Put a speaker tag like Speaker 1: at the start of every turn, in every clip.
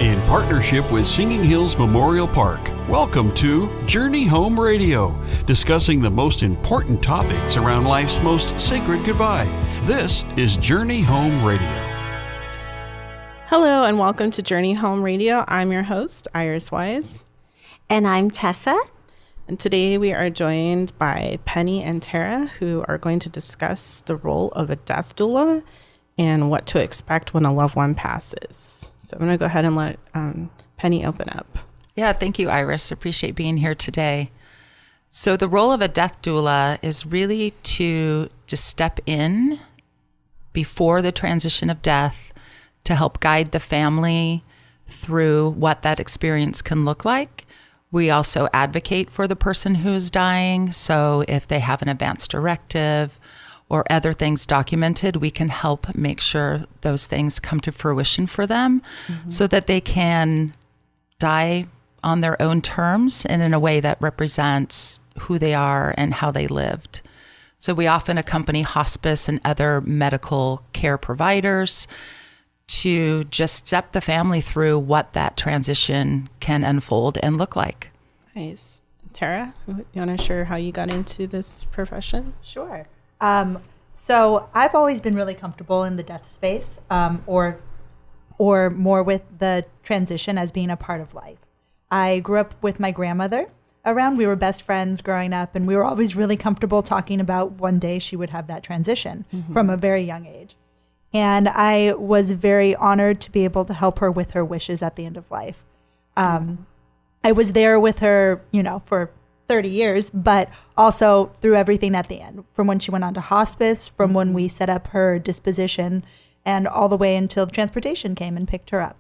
Speaker 1: In partnership with Singing Hills Memorial Park, welcome to Journey Home Radio, discussing the most important topics around life's most sacred goodbye. This is Journey Home Radio.
Speaker 2: Hello and welcome to Journey Home Radio. I'm your host, Iris Wise.
Speaker 3: And I'm Thesa.
Speaker 2: And today we are joined by Penny and Tara, who are going to discuss the role of a death doula and what to expect when a loved one passes. So I'm going to go ahead and let Penny open up.
Speaker 4: Yeah, thank you, Iris. Appreciate being here today. So the role of a death doula is really to step in before the transition of death to help guide the family through what that experience can look like. We also advocate for the person who is dying. So if they have an advance directive or other things documented, we can help make sure those things come to fruition for them so that they can die on their own terms and in a way that represents who they are and how they lived. So we often accompany hospice and other medical care providers to just step the family through what that transition can unfold and look like.
Speaker 2: Nice. Tara, you want to share how you got into this profession?
Speaker 5: Sure. So I've always been really comfortable in the death space, or more with the transition as being a part of life. I grew up with my grandmother around. We were best friends growing up, and we were always really comfortable talking about one day she would have that transition from a very young age. And I was very honored to be able to help her with her wishes at the end of life. I was there with her, for 30 years, but also through everything at the end, from when she went on to hospice, from when we set up her disposition, and all the way until transportation came and picked her up.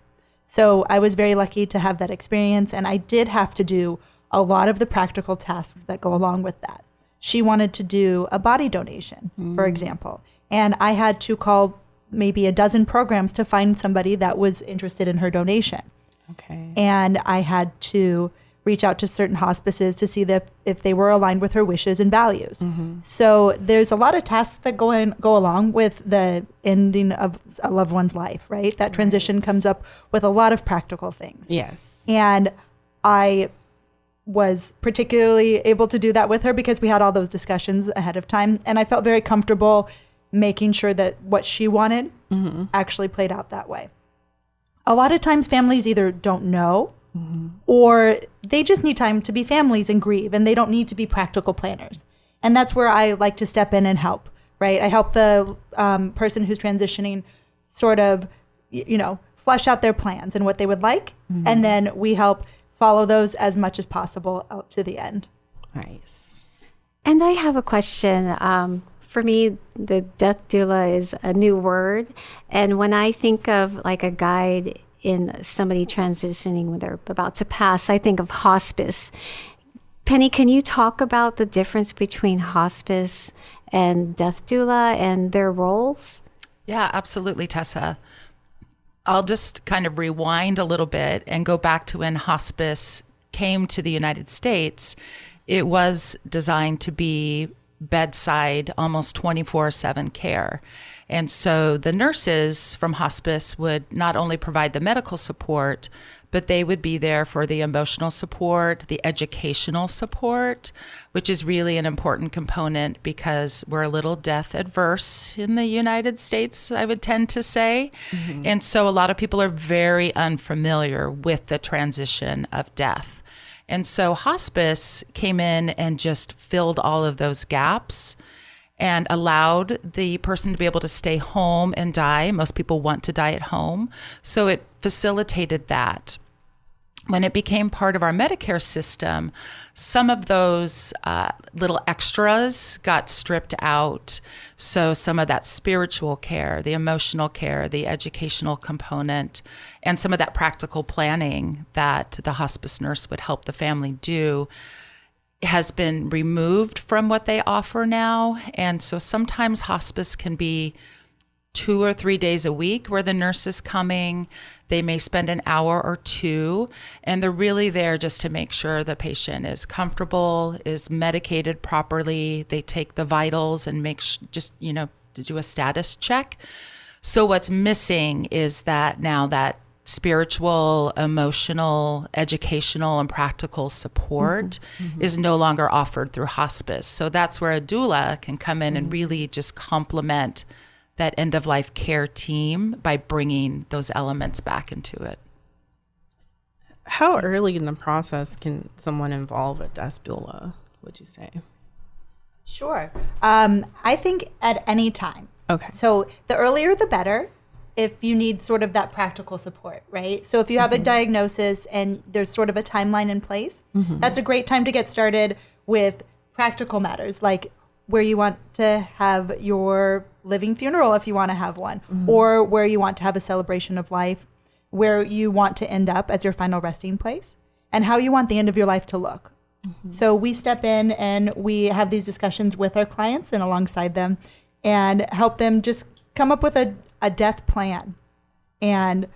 Speaker 5: So I was very lucky to have that experience, and I did have to do a lot of the practical tasks that go along with that. She wanted to do a body donation, for example, and I had to call maybe a dozen programs to find somebody that was interested in her donation.
Speaker 2: Okay.
Speaker 5: And I had to reach out to certain hospices to see if they were aligned with her wishes and values. So there's a lot of tasks that go along with the ending of a loved one's life, right? That transition comes up with a lot of practical things.
Speaker 2: Yes.
Speaker 5: And I was particularly able to do that with her because we had all those discussions ahead of time. And I felt very comfortable making sure that what she wanted actually played out that way. A lot of times families either don't know or they just need time to be families and grieve, and they don't need to be practical planners. And that's where I like to step in and help, right? I help the person who's transitioning sort of, flesh out their plans and what they would like. And then we help follow those as much as possible out to the end.
Speaker 2: Nice.
Speaker 3: And I have a question. For me, the death doula is a new word. And when I think of like a guide in somebody transitioning when they're about to pass, I think of hospice. Penny, can you talk about the difference between hospice and death doula and their roles?
Speaker 4: Yeah, absolutely, Thesa. I'll just kind of rewind a little bit and go back to when hospice came to the United States. It was designed to be bedside, almost 24/7 care. And so the nurses from hospice would not only provide the medical support, but they would be there for the emotional support, the educational support, which is really an important component because we're a little death adverse in the United States, I would tend to say. And so a lot of people are very unfamiliar with the transition of death. And so hospice came in and just filled all of those gaps and allowed the person to be able to stay home and die. Most people want to die at home. So it facilitated that. When it became part of our Medicare system, some of those little extras got stripped out. So some of that spiritual care, the emotional care, the educational component, and some of that practical planning that the hospice nurse would help the family do has been removed from what they offer now. And so sometimes hospice can be 2 or 3 days a week where the nurse is coming. They may spend an hour or two, and they're really there just to make sure the patient is comfortable, is medicated properly. They take the vitals and to do a status check. So what's missing is that now that spiritual, emotional, educational, and practical support is no longer offered through hospice. So that's where a doula can come in and really just complement that end-of-life care team by bringing those elements back into it.
Speaker 2: How early in the process can someone involve a death doula, would you say?
Speaker 5: Sure. I think at any time.
Speaker 2: Okay.
Speaker 5: So the earlier the better if you need sort of that practical support, right? So if you have a diagnosis and there's sort of a timeline in place, that's a great time to get started with practical matters, like where you want to have your living funeral if you want to have one, or where you want to have a celebration of life, where you want to end up as your final resting place, and how you want the end of your life to look. So we step in and we have these discussions with our clients and alongside them and help them just come up with a death plan. And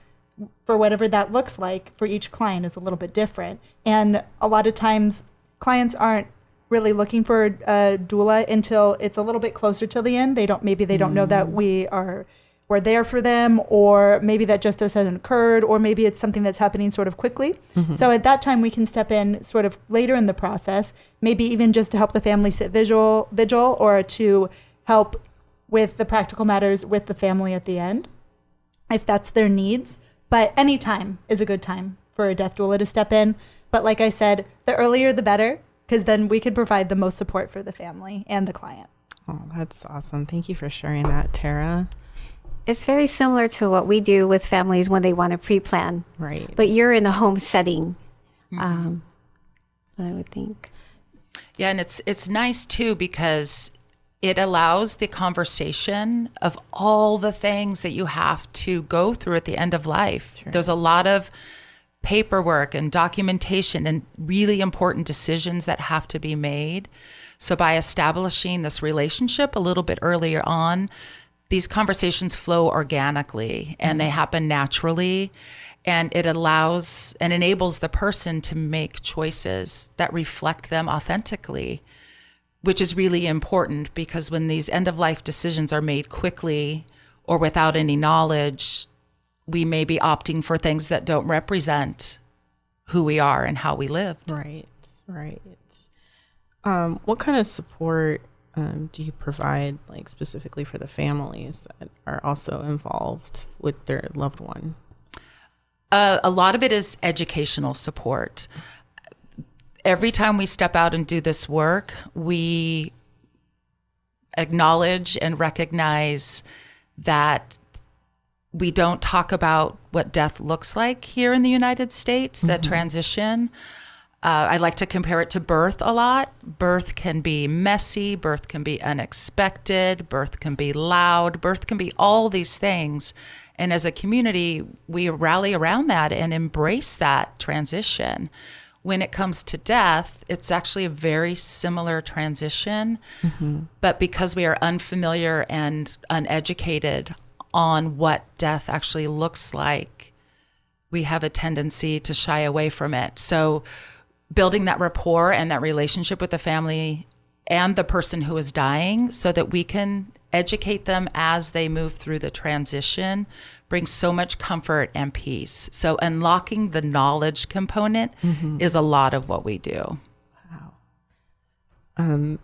Speaker 5: for whatever that looks like for each client is a little bit different. And a lot of times clients aren't really looking for a doula until it's a little bit closer to the end. Maybe they don't know that we're there for them, or maybe that just hasn't occurred, or maybe it's something that's happening sort of quickly. So at that time we can step in sort of later in the process, maybe even just to help the family sit vigil, or to help with the practical matters with the family at the end, if that's their needs. But any time is a good time for a death doula to step in. But like I said, the earlier the better, because then we could provide the most support for the family and the client.
Speaker 2: Oh, that's awesome. Thank you for sharing that, Tara.
Speaker 3: It's very similar to what we do with families when they want to pre-plan.
Speaker 2: Right.
Speaker 3: But you're in a home setting. That's what I would think.
Speaker 4: Yeah, and it's nice too because it allows the conversation of all the things that you have to go through at the end of life. Sure. There's a lot of paperwork and documentation and really important decisions that have to be made. So by establishing this relationship a little bit earlier on, these conversations flow organically and they happen naturally. And it allows and enables the person to make choices that reflect them authentically, which is really important because when these end-of-life decisions are made quickly or without any knowledge, we may be opting for things that don't represent who we are and how we lived.
Speaker 2: Right. What kind of support do you provide, like specifically for the families that are also involved with their loved one?
Speaker 4: A lot of it is educational support. Every time we step out and do this work, we acknowledge and recognize that we don't talk about what death looks like here in the United States, that transition. I like to compare it to birth a lot. Birth can be messy, birth can be unexpected, birth can be loud, birth can be all these things. And as a community, we rally around that and embrace that transition. When it comes to death, it's actually a very similar transition, but because we are unfamiliar and uneducated on what death actually looks like, we have a tendency to shy away from it. So building that rapport and that relationship with the family and the person who is dying so that we can educate them as they move through the transition brings so much comfort and peace. So unlocking the knowledge component is a lot of what we do.
Speaker 2: Wow.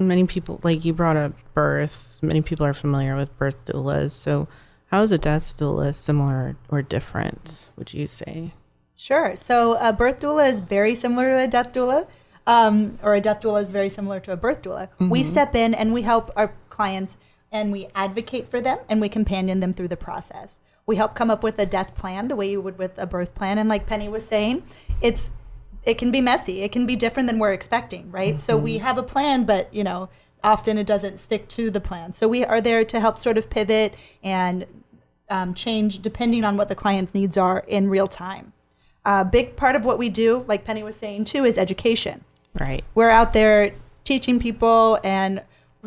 Speaker 2: Many people, like you brought up birth, many people are familiar with birth doulas. So how is a death doula similar or different, would you say?
Speaker 5: Sure. So a birth doula is very similar to a death doula, or a death doula is very similar to a birth doula. We step in and we help our clients and we advocate for them and we companion them through the process. We help come up with a death plan the way you would with a birth plan. And like Penny was saying, it can be messy. It can be different than we're expecting, right? So we have a plan, but often it doesn't stick to the plan. So we are there to help sort of pivot and change depending on what the client's needs are in real time. A big part of what we do, like Penny was saying too, is education.
Speaker 2: Right.
Speaker 5: We're out there teaching people and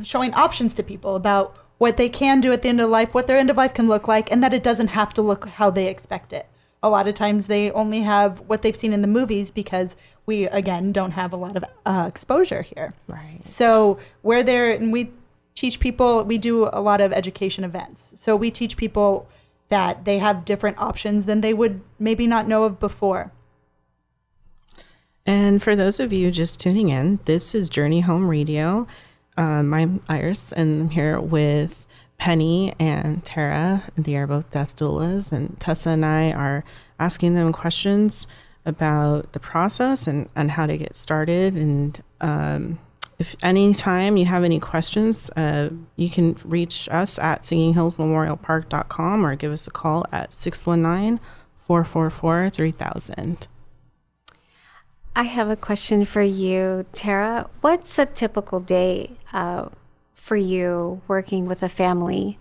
Speaker 5: showing options to people about what they can do at the end of life, what their end of life can look like, and that it doesn't have to look how they expect it. A lot of times they only have what they've seen in the movies because we, again, don't have a lot of exposure here.
Speaker 2: Right.
Speaker 5: So we're there and we teach people, we do a lot of education events. So we teach people that they have different options than they would maybe not know of before.
Speaker 2: And for those of you just tuning in, this is Journey Home Radio. I'm Iris, and I'm here with Penny and Tara. They are both death doulas, and Thesa and I are asking them questions about the process and how to get started. And if anytime you have any questions, you can reach us at singinghillsmemorialpark.com or give us a call at 619-444-3000.
Speaker 3: I have a question for you, Tara. What's a typical day for you working with a family?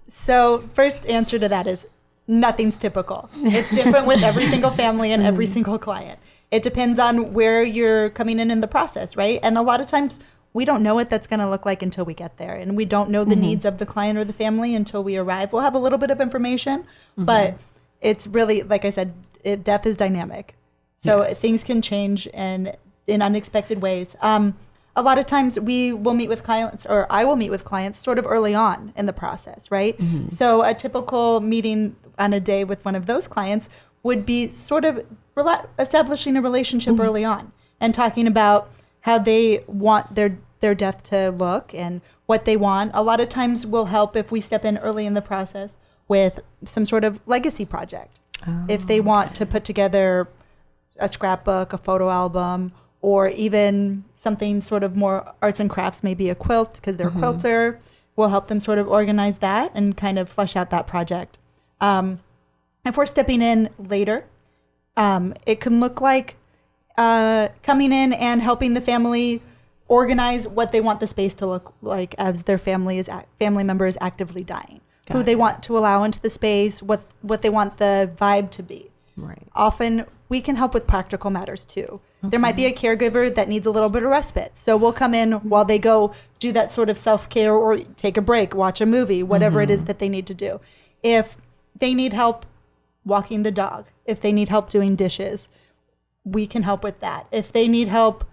Speaker 5: So first answer to that is nothing's typical. It's different with every single family and every single client. It depends on where you're coming in the process, right? And a lot of times we don't know what that's going to look like until we get there. And we don't know the needs of the client or the family until we arrive. We'll have a little bit of information, but it's really, like I said, death is dynamic. So things can change and in unexpected ways. A lot of times we will meet with clients, or I will meet with clients sort of early on in the process, right? So a typical meeting on a day with one of those clients would be sort of establishing a relationship early on and talking about how they want their death to look and what they want. A lot of times will help if we step in early in the process with some sort of legacy project. If they want to put together a scrapbook, a photo album, or even something sort of more arts and crafts, maybe a quilt because they're a quilter, we'll help them sort of organize that and kind of flesh out that project. If we're stepping in later, it can look like coming in and helping the family organize what they want the space to look like as their family member is actively dying, who they want to allow into the space, what they want the vibe to be.
Speaker 2: Right.
Speaker 5: Often we can help with practical matters too. There might be a caregiver that needs a little bit of respite. So we'll come in while they go do that sort of self-care or take a break, watch a movie, whatever it is that they need to do. If they need help walking the dog, if they need help doing dishes, we can help with that. If they need help,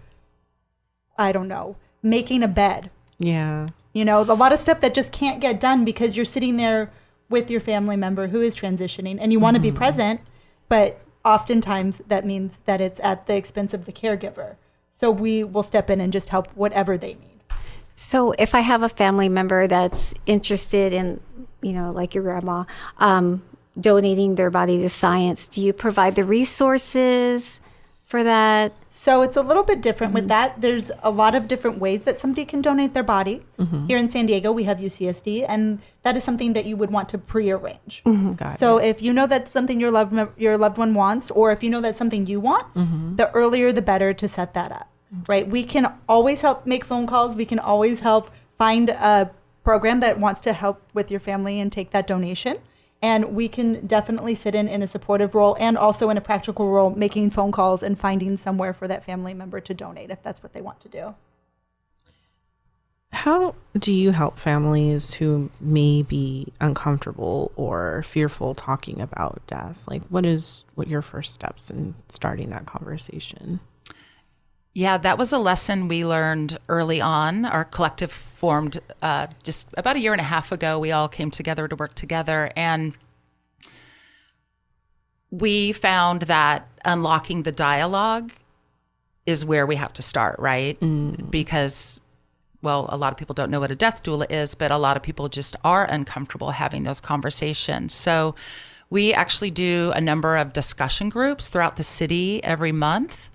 Speaker 5: I don't know, making a bed.
Speaker 2: Yeah.
Speaker 5: You know, a lot of stuff that just can't get done because you're sitting there with your family member who is transitioning and you want to be present, but oftentimes that means that it's at the expense of the caregiver. So we will step in and just help whatever they need.
Speaker 3: So if I have a family member that's interested in, like your grandma, donating their body to science, do you provide the resources for that?
Speaker 5: So it's a little bit different with that. There's a lot of different ways that somebody can donate their body. Here in San Diego, we have UCSD, and that is something that you would want to prearrange. So if you know that's something your loved one wants, or if you know that's something you want, the earlier the better to set that up, right? We can always help make phone calls. We can always help find a program that wants to help with your family and take that donation. And we can definitely sit in a supportive role and also in a practical role, making phone calls and finding somewhere for that family member to donate if that's what they want to do.
Speaker 2: How do you help families who may be uncomfortable or fearful talking about death? Like, what your first steps in starting that conversation?
Speaker 4: Yeah, that was a lesson we learned early on. Our collective formed just about a year and a half ago. We all came together to work together, and we found that unlocking the dialogue is where we have to start, right? Because, well, a lot of people don't know what a death doula is, but a lot of people just are uncomfortable having those conversations. So we actually do a number of discussion groups throughout the city every month.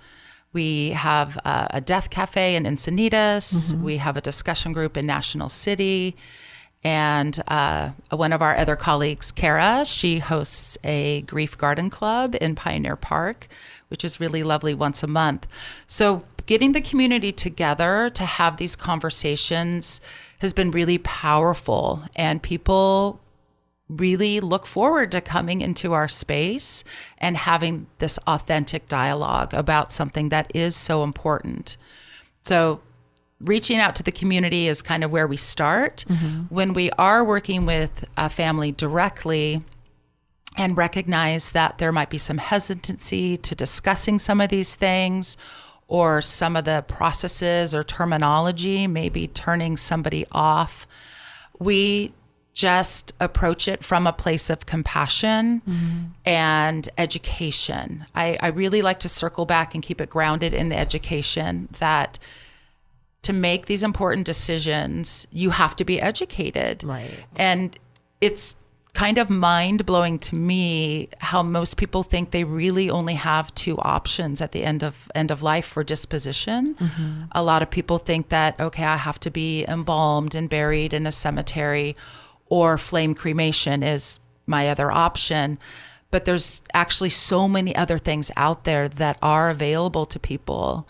Speaker 4: We have a death cafe in Encinitas. We have a discussion group in National City. And one of our other colleagues, Kara, she hosts a grief garden club in Pioneer Park, which is really lovely once a month. So getting the community together to have these conversations has been really powerful. And people really look forward to coming into our space and having this authentic dialogue about something that is so important. So reaching out to the community is kind of where we start. When we are working with a family directly and recognize that there might be some hesitancy to discussing some of these things, or some of the processes or terminology maybe turning somebody off, we just approach it from a place of compassion and education. I really like to circle back and keep it grounded in the education that to make these important decisions, you have to be educated.
Speaker 2: Right.
Speaker 4: And it's kind of mind-blowing to me how most people think they really only have two options at the end of life for disposition. A lot of people think that, okay, I have to be embalmed and buried in a cemetery, or flame cremation is my other option. But there's actually so many other things out there that are available to people.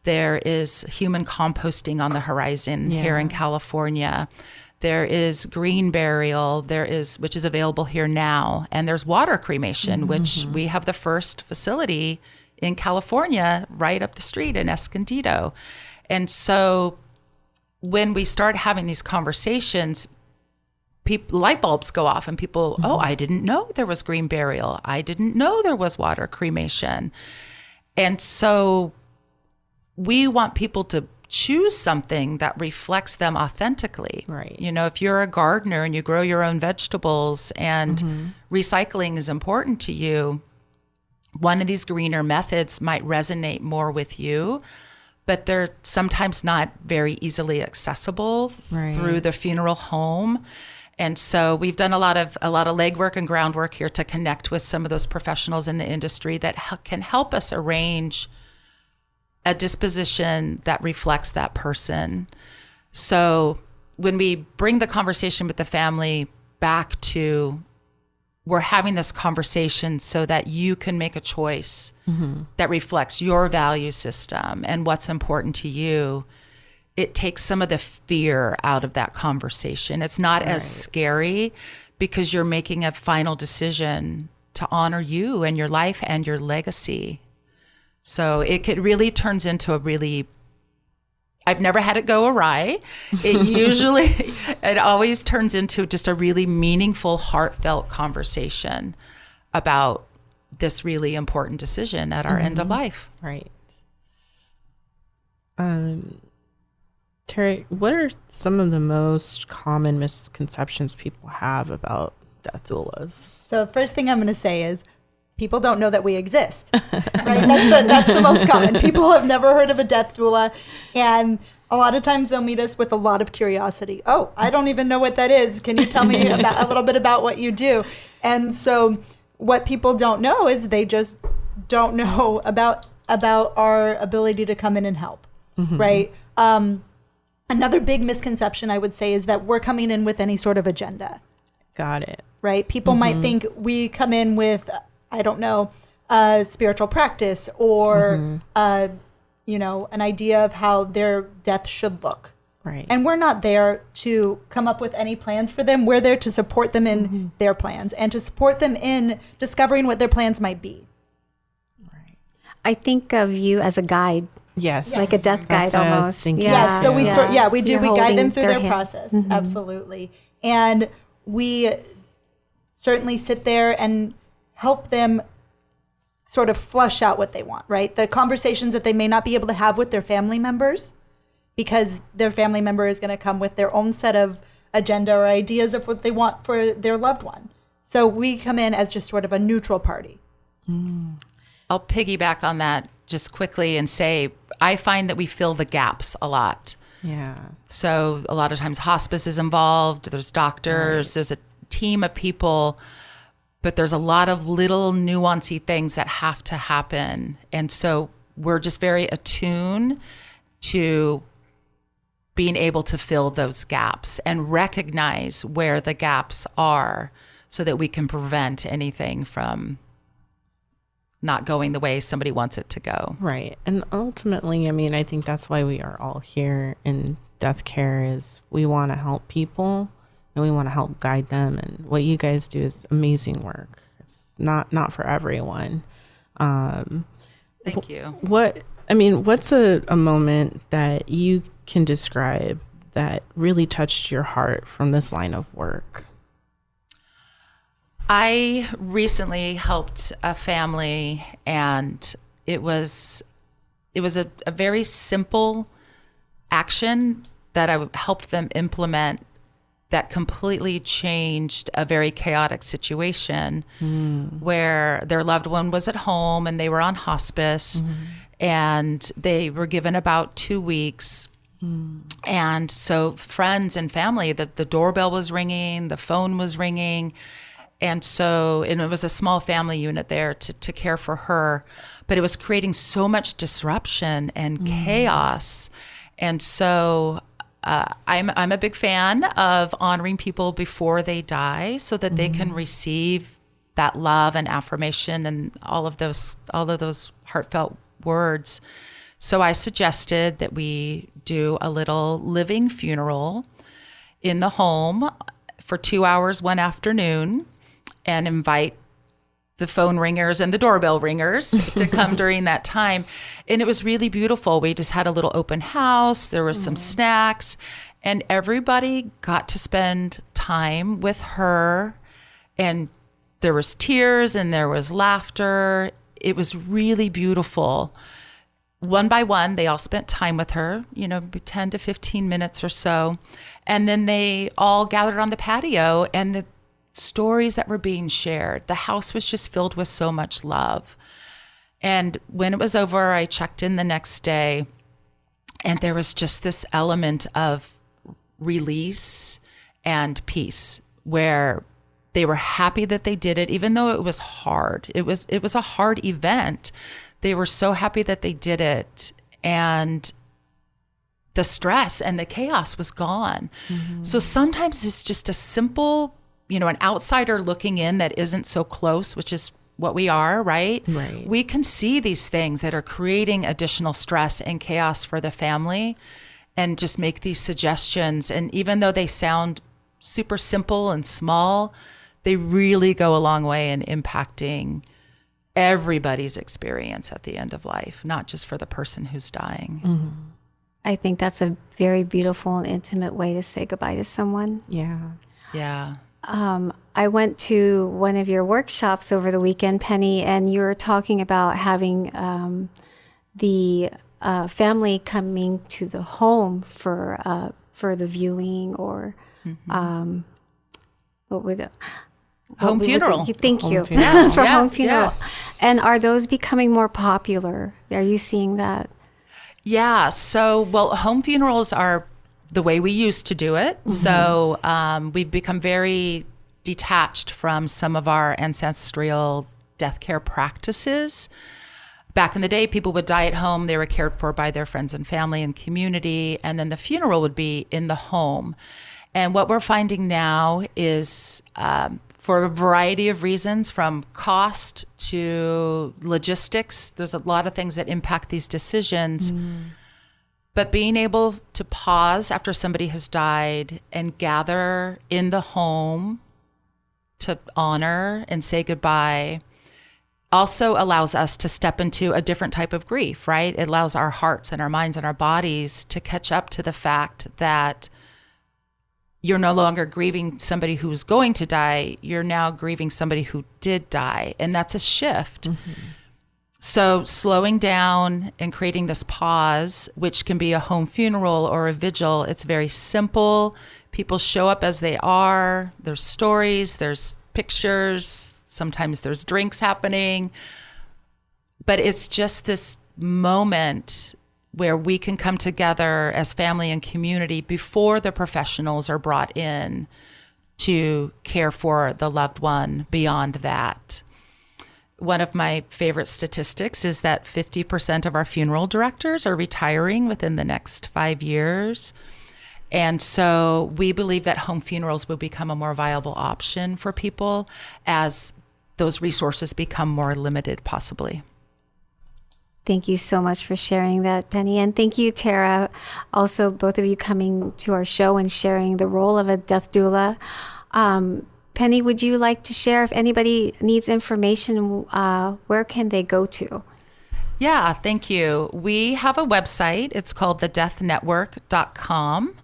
Speaker 4: There is human composting on the horizon here in California. There is green burial, which is available here now. And there's water cremation, which we have the first facility in California right up the street in Escondido. And so when we start having these conversations, light bulbs go off and people, oh, I didn't know there was green burial. I didn't know there was water cremation. And so we want people to choose something that reflects them authentically.
Speaker 2: Right.
Speaker 4: You know, if you're a gardener and you grow your own vegetables and recycling is important to you, one of these greener methods might resonate more with you, but they're sometimes not very easily accessible through the funeral home. And so we've done a lot of legwork and groundwork here to connect with some of those professionals in the industry that can help us arrange a disposition that reflects that person. So when we bring the conversation with the family back to, we're having this conversation so that you can make a choice that reflects your value system and what's important to you, it takes some of the fear out of that conversation. It's not as scary because you're making a final decision to honor you and your life and your legacy. So it really turns into I've never had it go awry. It always turns into just a really meaningful, heartfelt conversation about this really important decision at our end of life.
Speaker 2: Right. Terry, what are some of the most common misconceptions people have about death doulas?
Speaker 5: So the first thing I'm going to say is people don't know that we exist, right? That's the most common. People have never heard of a death doula, and a lot of times they'll meet us with a lot of curiosity. Oh, I don't even know what that is. Can you tell me a little bit about what you do? And so what people don't know is they just don't know about our ability to come in and help, right? Another big misconception I would say is that we're coming in with any sort of agenda.
Speaker 2: Got it.
Speaker 5: Right? People might think we come in with, I don't know, a spiritual practice or, an idea of how their death should look.
Speaker 2: Right.
Speaker 5: And we're not there to come up with any plans for them. We're there to support them in their plans and to support them in discovering what their plans might be.
Speaker 2: Right.
Speaker 3: I think of you as a guide.
Speaker 2: Yes.
Speaker 3: Like a death guide
Speaker 2: That's what I was
Speaker 3: almost.
Speaker 2: thinking.
Speaker 5: Yes, so we we do.
Speaker 3: You're
Speaker 5: We guide them
Speaker 3: holding
Speaker 5: through their
Speaker 3: hand.
Speaker 5: process. Absolutely. And we certainly sit there and help them sort of flush out what they want, right? The conversations that they may not be able to have with their family members because their family member is going to come with their own set of agenda or ideas of what they want for their loved one. So we come in as just sort of a neutral party.
Speaker 4: I'll piggyback on that just quickly and say, I find that we fill the gaps a lot.
Speaker 2: Yeah.
Speaker 4: So a lot of times hospice is involved, there's doctors, there's a team of people, but there's a lot of little nuancy things that have to happen. And so we're just very attuned to being able to fill those gaps and recognize where the gaps are so that we can prevent anything from not going the way somebody wants it to go.
Speaker 2: Right. And ultimately, I mean, I think that's why we are all here in death care is we want to help people and we want to help guide them. And what you guys do is amazing work. It's not for everyone.
Speaker 4: Thank you.
Speaker 2: What's a moment that you can describe that really touched your heart from this line of work?
Speaker 4: I recently helped a family, and it was a very simple action that I helped them implement that completely changed a very chaotic situation where their loved one was at home and they were on hospice and they were given about 2 weeks. And so friends and family, the doorbell was ringing, the phone was ringing. And it was a small family unit there to care for her, but it was creating so much disruption and chaos. And so I'm a big fan of honoring people before they die so that they can receive that love and affirmation and all of those heartfelt words. So I suggested that we do a little living funeral in the home for 2 hours one afternoon and invite the phone ringers and the doorbell ringers to come during that time. And it was really beautiful. We just had a little open house. There was some snacks and everybody got to spend time with her. And there was tears and there was laughter. It was really beautiful. One by one, they all spent time with her, 10 to 15 minutes or so. And then they all gathered on the patio and the stories that were being shared. The house was just filled with so much love. And when it was over, I checked in the next day and there was just this element of release and peace where they were happy that they did it, even though it was hard. It was a hard event. They were so happy that they did it. And the stress and the chaos was gone. So sometimes it's just a simple, an outsider looking in that isn't so close, which is what we are, right?
Speaker 2: Right.
Speaker 4: We can see these things that are creating additional stress and chaos for the family and just make these suggestions. And even though they sound super simple and small, they really go a long way in impacting everybody's experience at the end of life, not just for the person who's dying.
Speaker 3: I think that's a very beautiful and intimate way to say goodbye to someone.
Speaker 2: Yeah.
Speaker 4: Yeah.
Speaker 3: I went to one of your workshops over the weekend, Penny, and you were talking about having the family coming to the home for the viewing or what would it?
Speaker 4: Home funeral.
Speaker 3: Thank you.
Speaker 2: Home funeral.
Speaker 3: For
Speaker 4: Yeah,
Speaker 3: home funeral.
Speaker 4: yeah.
Speaker 3: And are those becoming more popular? Are you seeing that?
Speaker 4: Yeah. So, home funerals are the way we used to do it. So we've become very detached from some of our ancestral death care practices. Back in the day, people would die at home. They were cared for by their friends and family and community. And then the funeral would be in the home. And what we're finding now is for a variety of reasons, from cost to logistics, there's a lot of things that impact these decisions. But being able to pause after somebody has died and gather in the home to honor and say goodbye also allows us to step into a different type of grief, right? It allows our hearts and our minds and our bodies to catch up to the fact that you're no longer grieving somebody who's going to die. You're now grieving somebody who did die. And that's a shift. So slowing down and creating this pause, which can be a home funeral or a vigil, it's very simple. People show up as they are. There's stories, there's pictures, sometimes there's drinks happening. But it's just this moment where we can come together as family and community before the professionals are brought in to care for the loved one beyond that. One of my favorite statistics is that 50% of our funeral directors are retiring within the next 5 years. And so we believe that home funerals will become a more viable option for people as those resources become more limited, possibly.
Speaker 3: Thank you so much for sharing that, Penny. And thank you, Tara. Also, both of you coming to our show and sharing the role of a death doula. Penny, would you like to share if anybody needs information, where can they go to?
Speaker 4: Yeah, thank you. We have a website. It's called thedeathnetwork.com.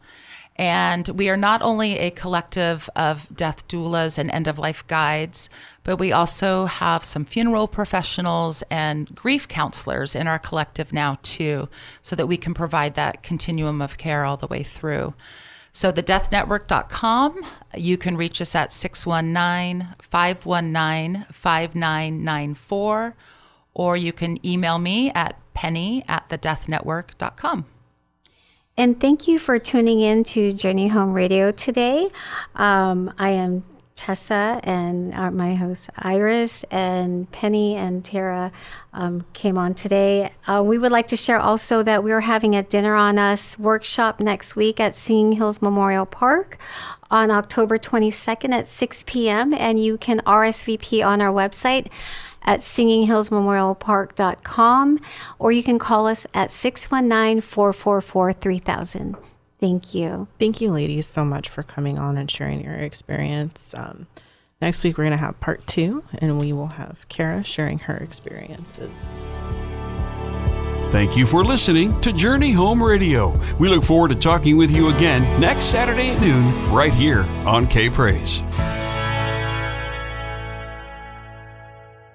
Speaker 4: And we are not only a collective of death doulas and end-of-life guides, but we also have some funeral professionals and grief counselors in our collective now too, so that we can provide that continuum of care all the way through. So thedeathnetwork.com, you can reach us at 619-519-5994, or you can email me at penny@thedeathnetwork.com.
Speaker 3: And thank you for tuning in to Journey Home Radio today. I am Thesa, and my host Iris and Penny and Tara came on today. We would like to share also that we're having a Dinner on Us workshop next week at Singing Hills Memorial Park on October 22nd at 6 p.m. And you can RSVP on our website at singinghillsmemorialpark.com, or you can call us at 619-444-3000. Thank you.
Speaker 2: Thank you, ladies, so much for coming on and sharing your experience. Next week, we're going to have part 2, and we will have Kara sharing her experiences.
Speaker 1: Thank you for listening to Journey Home Radio. We look forward to talking with you again next Saturday at noon right here on K-Praise.